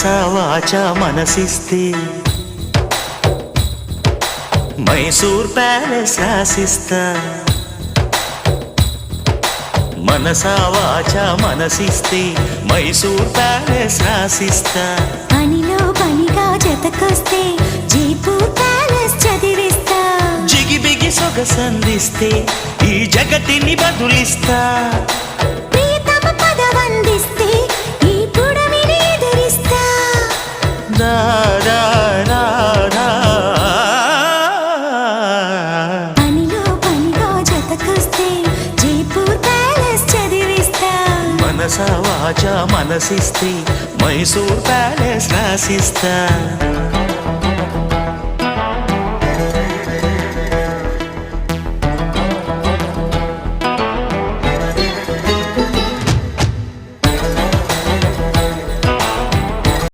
మనసా వాచా మనసిస్తే మైసూర్ ప్యాలెస్ రాసిస్తా. మనసా వాచా మనసిస్తే మైసూర్ ప్యాలెస్ రాసిస్తా. పనిలో పనిగా జతకొస్తే జైపూర్ ప్యాలెస్ చదివిస్తా. జిగిబిగి సొగసందిస్తే ఈ జగతిని బదులిస్తా. ప్రియతమ పదవందిస్తే ఈ పుడమిని ఎదిరిస్తా. దా దా దా దా. పనిలో పనిగా జతకొస్తే జైపూర్ ప్యాలెస్ చదివిస్తా. మనసా వాచా మనసిస్తే మైసూర్ ప్యాలెస్ రాసిస్తా.